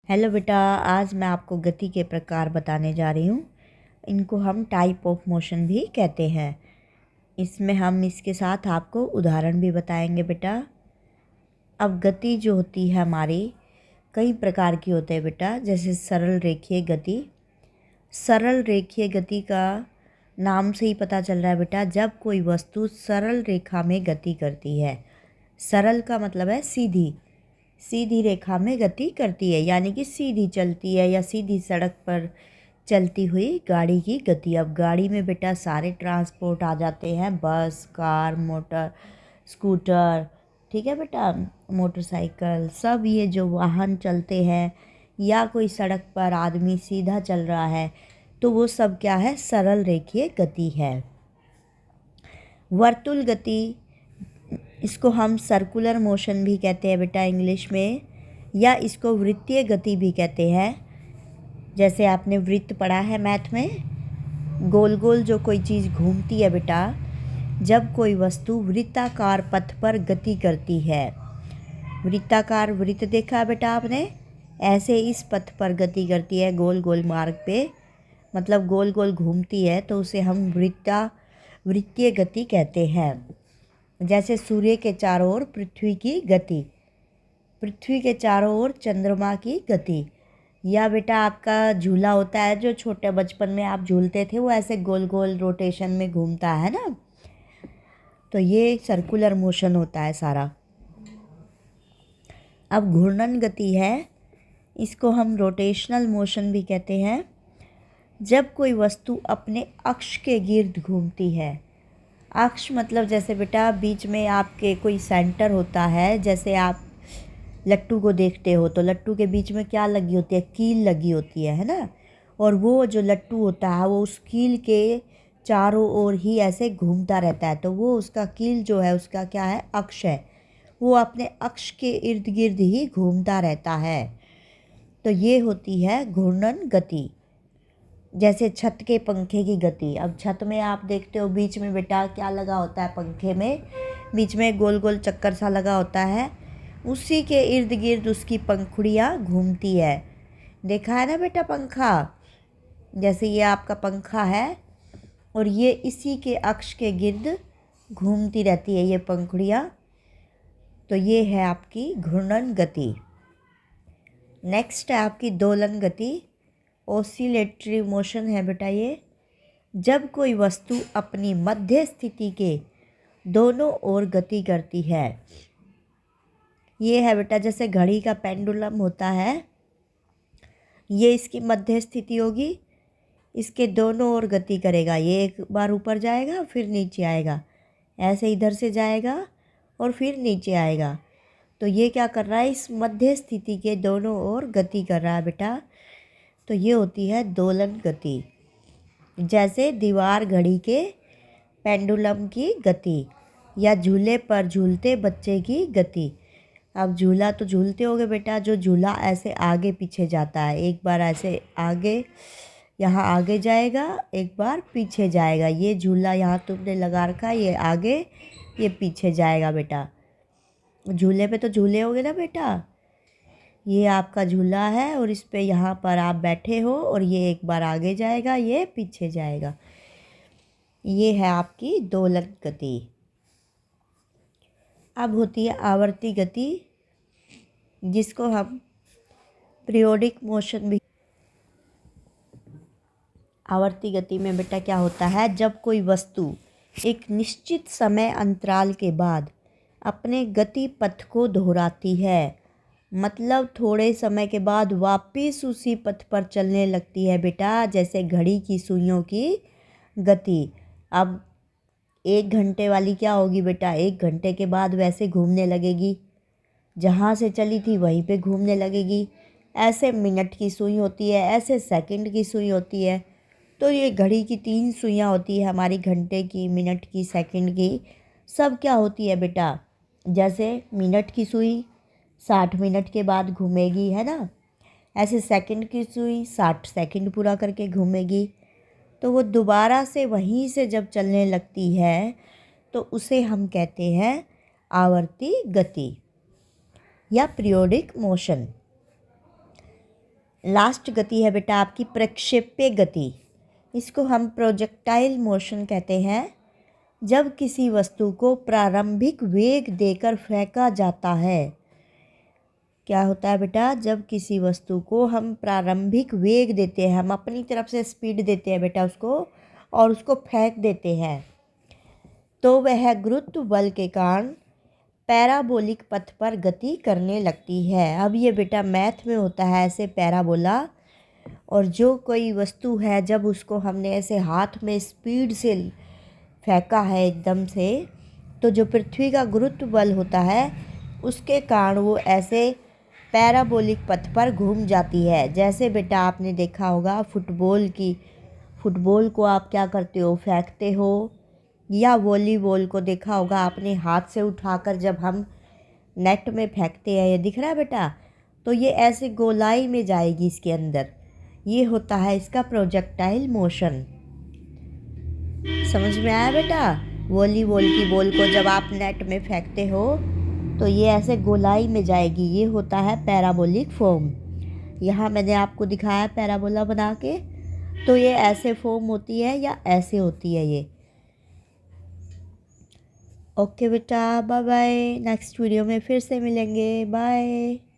Hello बेटा, आज मैं आपको गति के प्रकार बताने जा रही हूँ। इनको हम टाइप ऑफ मोशन भी कहते हैं। इसमें हम इसके साथ आपको उदाहरण भी बताएंगे बेटा। अब गति जो होती है हमारी कई प्रकार की होते हैं बेटा, जैसे सरल रेखीय गति। सरल रेखीय गति का नाम से ही पता चल रहा है बेटा, जब कोई वस्तु सरल रेखा में गति करती है। सरल का मतलब है सीधी, सीधी रेखा में गति करती है, यानी कि सीधी चलती है या सीधी सड़क पर चलती हुई गाड़ी की गति। अब गाड़ी में बेटा सारे ट्रांसपोर्ट आ जाते हैं, बस, कार, मोटर, स्कूटर, ठीक है बेटा, मोटरसाइकिल, सब ये जो वाहन चलते हैं या कोई सड़क पर आदमी सीधा चल रहा है तो वो सब क्या है, सरल रेखीय गति है। वर्तुल गति, इसको हम सर्कुलर मोशन भी कहते हैं बेटा इंग्लिश में, या इसको वृत्तीय गति भी कहते हैं। जैसे आपने वृत्त पढ़ा है मैथ में, गोल गोल जो कोई चीज़ घूमती है बेटा, जब कोई वस्तु वृत्ताकार पथ पर गति करती है। वृत्ताकार वृत्त देखा है बेटा आपने, ऐसे इस पथ पर गति करती है, गोल गोल मार्ग पे, मतलब गोल गोल घूमती है, तो उसे हम वृत्तीय गति कहते हैं। जैसे सूर्य के चारों ओर पृथ्वी की गति, पृथ्वी के चारों ओर चंद्रमा की गति, या बेटा आपका झूला होता है जो छोटे बचपन में आप झूलते थे, वो ऐसे गोल गोल रोटेशन में घूमता है ना, तो ये सर्कुलर मोशन होता है सारा। अब घूर्णन गति है, इसको हम रोटेशनल मोशन भी कहते हैं। जब कोई वस्तु अपने अक्ष के गिर्द घूमती है। अक्ष मतलब जैसे बेटा बीच में आपके कोई सेंटर होता है, जैसे आप लट्टू को देखते हो तो लट्टू के बीच में क्या लगी होती है, कील लगी होती है ना, और वो जो लट्टू होता है वो उस कील के चारों ओर ही ऐसे घूमता रहता है, तो वो उसका कील जो है उसका क्या है, अक्ष है, वो अपने अक्ष के इर्द गिर्द ही घूमता रहता है, तो ये होती है घूर्णन गति। जैसे छत के पंखे की गति, अब छत में आप देखते हो बीच में बेटा क्या लगा होता है, पंखे में बीच में गोल गोल चक्कर सा लगा होता है, उसी के इर्द गिर्द उसकी पंखुड़ियाँ घूमती है। देखा है ना बेटा पंखा, जैसे ये आपका पंखा है और ये इसी के अक्ष के गिर्द घूमती रहती है ये पंखुड़ियाँ, तो ये है आपकी घूर्णन गति। नेक्स्ट है आपकी दोलन गति, ऑसिलेटरी मोशन है बेटा ये। जब कोई वस्तु अपनी मध्य स्थिति के दोनों ओर गति करती है। ये है बेटा जैसे घड़ी का पेंडुलम होता है, ये इसकी मध्य स्थिति होगी, इसके दोनों ओर गति करेगा, ये एक बार ऊपर जाएगा फिर नीचे आएगा, ऐसे इधर से जाएगा और फिर नीचे आएगा, तो ये क्या कर रहा है, इस मध्य स्थिति के दोनों ओर गति कर रहा है बेटा, तो ये होती है दोलन गति। जैसे दीवार घड़ी के पेंडुलम की गति, या झूले पर झूलते बच्चे की गति। अब झूला तो झूलते होगे बेटा, जो झूला ऐसे आगे पीछे जाता है, एक बार ऐसे आगे, यहाँ आगे जाएगा, एक बार पीछे जाएगा, ये झूला यहाँ तुमने लगा रखा है, ये आगे ये पीछे जाएगा बेटा। झूले पे तो झूले होगे ना बेटा, ये आपका झूला है और इस पे यहाँ पर आप बैठे हो और ये एक बार आगे जाएगा, ये पीछे जाएगा, ये है आपकी दोलन गति। अब होती है आवर्ती गति, जिसको हम पीरियोडिक मोशन भी। आवर्ती गति में बेटा क्या होता है, जब कोई वस्तु एक निश्चित समय अंतराल के बाद अपने गति पथ को दोहराती है, मतलब थोड़े समय के बाद वापस उसी पथ पर चलने लगती है बेटा, जैसे घड़ी की सुइयों की गति। अब 1 घंटे वाली क्या होगी बेटा, 1 घंटे के बाद वैसे घूमने लगेगी, जहाँ से चली थी वहीं पे घूमने लगेगी। ऐसे मिनट की सुई होती है, ऐसे सेकंड की सुई होती है, तो ये घड़ी की 3 सुइयाँ होती है हमारी, घंटे की, मिनट की, सेकंड की, सब क्या होती है बेटा, जैसे मिनट की सुई 60 मिनट के बाद घूमेगी, है ना, ऐसे सेकंड की सुई 60 सेकंड पूरा करके घूमेगी, तो वो दोबारा से वहीं से जब चलने लगती है तो उसे हम कहते हैं आवर्ती गति या पीरियोडिक मोशन। लास्ट गति है बेटा आपकी प्रक्षेप्य गति। इसको हम प्रोजेक्टाइल मोशन कहते हैं। जब किसी वस्तु को प्रारंभिक वेग देकर फेंका जाता है, क्या होता है बेटा, जब किसी वस्तु को हम प्रारंभिक वेग देते हैं, हम अपनी तरफ से स्पीड देते हैं बेटा उसको और उसको फेंक देते हैं, तो वह गुरुत्व बल के कारण पैराबोलिक पथ पर गति करने लगती है। अब ये बेटा मैथ में होता है ऐसे पैराबोला। और जो कोई वस्तु है जब उसको हमने ऐसे हाथ में स्पीड से फेंका है एकदम से, तो जो पृथ्वी का गुरुत्व बल होता है उसके कारण वो ऐसे पैराबोलिक पथ पर घूम जाती है। जैसे बेटा आपने देखा होगा फुटबॉल को आप क्या करते हो, फेंकते हो, या वॉलीबॉल को देखा होगा आपने हाथ से उठाकर जब हम नेट में फेंकते हैं, ये दिख रहा है बेटा, तो ये ऐसे गोलाई में जाएगी इसके अंदर। ये होता है इसका प्रोजेक्टाइल मोशन। समझ में आया बेटा? वॉलीबॉल की बॉल को जब आप नेट में फेंकते हो तो ये ऐसे गोलाई में जाएगी, ये होता है पैराबोलिक फॉर्म। यहाँ मैंने आपको दिखाया पैराबोला बना के, तो ये ऐसे फॉर्म होती है या ऐसे होती है ये। ओके बेटा, बाय बाय। नेक्स्ट वीडियो में फिर से मिलेंगे। बाय।